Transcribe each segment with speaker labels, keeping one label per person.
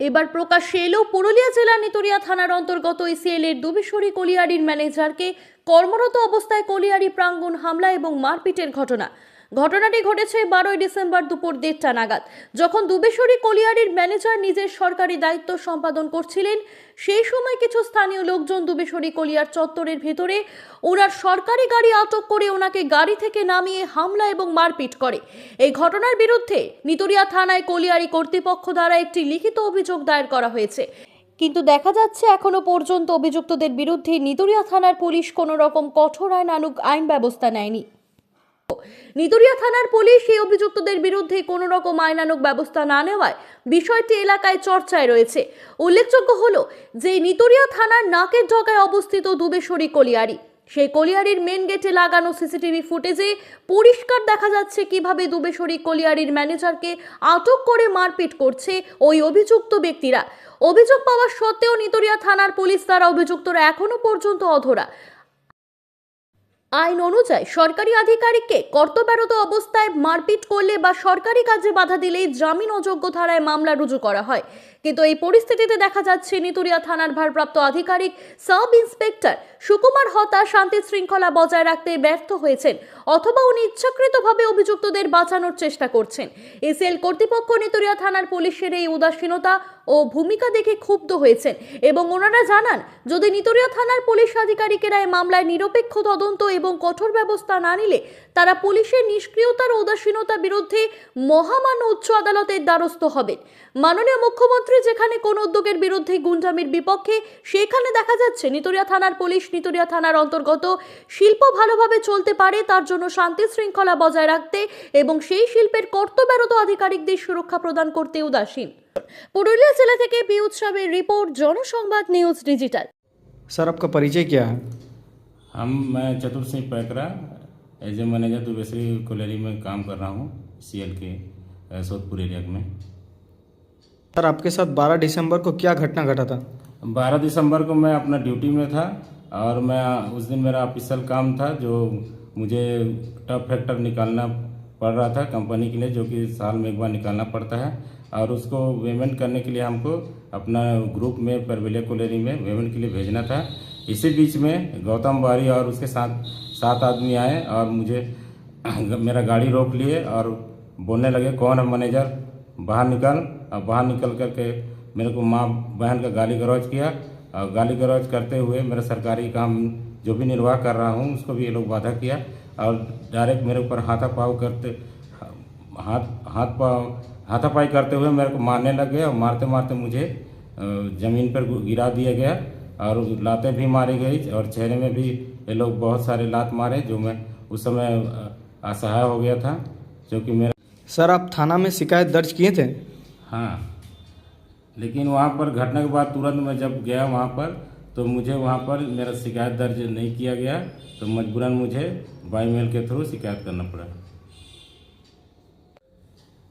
Speaker 1: এবার প্রকাশ্যে এলো পুরুলিয়া জেলার নিতুড়িয়া থানার অন্তর্গত ইসিএল এর দুবেশ্বরী কলিয়ারির ম্যানেজারকে কর্মরত অবস্থায় কলিয়ারি প্রাঙ্গণ হামলা এবং মারপিটের ঘটনা। ঘটনাটি ঘটেছে 12 ডিসেম্বর দুপুর 1:30 নাগাদ, যখন দুবেশ্বরী কলিয়ারির ম্যানেজার নিজের সরকারি দায়িত্ব সম্পাদন করছিলেন। সেই সময় কিছু স্থানীয় লোকজন দুবেশ্বরী কলিয়ার চত্বরের ভেতরে ওনার সরকারি গাড়ি আটক করে ওনাকে গাড়ি থেকে নামিয়ে হামলা এবং মারপিট করে। এই ঘটনার বিরুদ্ধে নিতুড়িয়া থানায় কলিয়ারি কর্তৃপক্ষ দ্বারা একটি লিখিত অভিযোগ দায়ের করা হয়েছে, কিন্তু দেখা যাচ্ছে এখনো পর্যন্ত অভিযুক্তদের বিরুদ্ধে নিতুড়িয়া থানার পুলিশ কোনো রকম কঠোর আইন ব্যবস্থা নেয়নি। নিতুড়িয়া থানার পুলিশ এই অভিযুক্তদের বিরুদ্ধে কোনো রকম আইনানুগ ব্যবস্থা না নেওয়ায় বিষয়টি এলাকায় চর্চায় রয়েছে। উল্লেখযোগ্য হলো যে নিতুড়িয়া থানার নাকের ডগায় অবস্থিত দুবেশ্বরী কলিয়ারি, সেই কলিয়ারির মেন গেটে লাগানো সিসিটিভি ফুটেজে পরিষ্কার দেখা যাচ্ছে কিভাবে দুবেশ্বরী কলিয়ারির ম্যানেজারকে আটক করে মারপিট করছে ওই অভিযুক্ত ব্যক্তিরা। অভিযোগ পাওয়া সত্ত্বেও নিতুড়িয়া থানার পুলিশ দ্বারা অভিযুক্তরা এখনো পর্যন্ত অধরা। আইন অনুযায়ী সরকারি আধিকারিককে কর্তব্যরত অবস্থায় মারপিট করলে বা সরকারি কাজে বাধা দিলেই জামিন অযোগ্য ধারায় মামলা রুজু করা হয়, কিন্তু এই পরিস্থিতিতে দেখা যাচ্ছে নিতুড়িয়া থানার ভারপ্রাপ্ত আধিকারিক সাব ইন্সপেক্টর সুকুমার হতা শান্তি শৃঙ্খলা বজায় রাখতে ব্যর্থ হয়েছেন, অথবা উনি ইচ্ছাকৃতভাবে অভিযুক্তদের বাঁচানোর চেষ্টা করছেন। এসএল কর্তৃপক্ষ নিতুড়িয়া থানার পুলিশের এই উদাসীনতা ও ভূমিকা দেখে ক্ষুব্ধ হয়েছেন এবং ওনারা জানান, যদি নিতুড়িয়া থানার পুলিশ আধিকারিকেরা এই মামলায় নিরপেক্ষ তদন্ত এবং কঠোর ব্যবস্থা না নিলে তারা পুলিশের নিষ্ক্রিয়তার ও উদাসীনতার বিরুদ্ধে মহামান্য উচ্চ আদালতের দ্বারস্থ হবেন। মাননীয় মুখ্যমন্ত্রী যেখানে কোন উদ্যোগের বিরুদ্ধে গুন্ডামির বিপক্ষে, সেখানে দেখা যাচ্ছে নিতুড়িয়া থানার পুলিশ নিতুড়িয়া থানার অন্তর্গত শিল্প ভালোভাবে চলতে পারে তার জন্য শান্তি শৃঙ্খলা বজায় রাখতে এবং সেই শিল্পের কর্তব্যরত আধিকারিকদের সুরক্ষা প্রদান করতে উদাসীন। पुरुलिया जिला থেকে বি উৎসবের রিপোর্ট, জনসংবাদ নিউজ ডিজিটাল।
Speaker 2: सर आपका परिचय क्या है?
Speaker 3: मैं Chatur Singh Paikra as a manager Dubeshwari colliery में काम कर रहा हूँ सीएल के सोदपुर एरिया में।
Speaker 2: सर आपके साथ 12 दिसंबर को क्या घटना घटा था?
Speaker 3: 12 दिसंबर को मैं अपना ड्यूटी में था और मैं उस दिन मेरा ऑफिशियल काम था जो मुझे टफ फैक्टर निकालना पड़ रहा था कंपनी के लिए, जो कि साल में एक बार निकालना पड़ता है और उसको पेमेंट करने के लिए हमको अपना ग्रुप में परवेलिया कॉलोनी में पेमेंट के लिए भेजना था। इसी बीच में गौतम बारी और उसके साथ 7 आदमी आए और मुझे मेरा गाड़ी रोक लिए और बोलने लगे कौन है मैनेजर, बाहर निकल। और बाहर निकल करके मेरे को माँ बहन का गाली गलौज किया और गाली गलौज करते हुए मेरा सरकारी काम जो भी निर्वाह कर रहा हूँ उसको भी ये लोग बाधा किया और डायरेक्ट मेरे ऊपर हाथापाई करते हुए मेरे को मारने लग गए और मारते मारते मुझे ज़मीन पर गिरा दिया गया और लातें भी मारी गई और चेहरे में भी ये लोग बहुत सारे लात मारे, जो मैं उस समय असहाय हो गया था, जो कि मेरा।
Speaker 2: सर आप थाना में शिकायत दर्ज किए थे?
Speaker 3: हाँ, लेकिन वहाँ पर घटना के बाद तुरंत मैं जब गया वहाँ पर तो मुझे वहाँ पर मेरा शिकायत दर्ज नहीं किया गया, तो मजबूरन मुझे बाई मेल के थ्रू शिकायत करना पड़ा।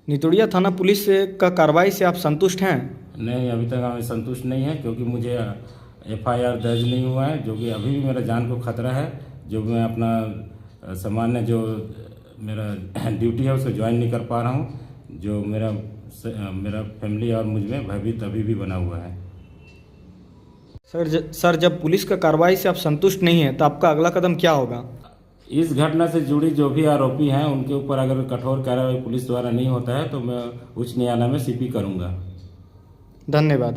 Speaker 2: नितुड़िया थाना पुलिस का कार्रवाई से आप संतुष्ट हैं?
Speaker 3: नहीं, अभी तक हमें संतुष्ट नहीं है क्योंकि मुझे एफआईआर दर्ज नहीं हुआ है, जो कि अभी भी मेरा जान को खतरा है। जो मैं अपना सामान्य जो मेरा ड्यूटी है उसको ज्वाइन नहीं कर पा रहा हूँ, जो मेरा फैमिली और मुझ में भयभीत अभी भी बना हुआ है।
Speaker 2: सर जब पुलिस का कार्रवाई से आप संतुष्ट नहीं हैं तो आपका अगला कदम क्या होगा?
Speaker 3: इस घटना से जुड़ी जो भी आरोपी हैं उनके ऊपर अगर कठोर कार्रवाई पुलिस द्वारा नहीं होता है तो मैं उच्च न्यायालय में सीपी करूँगा।
Speaker 2: धन्यवाद।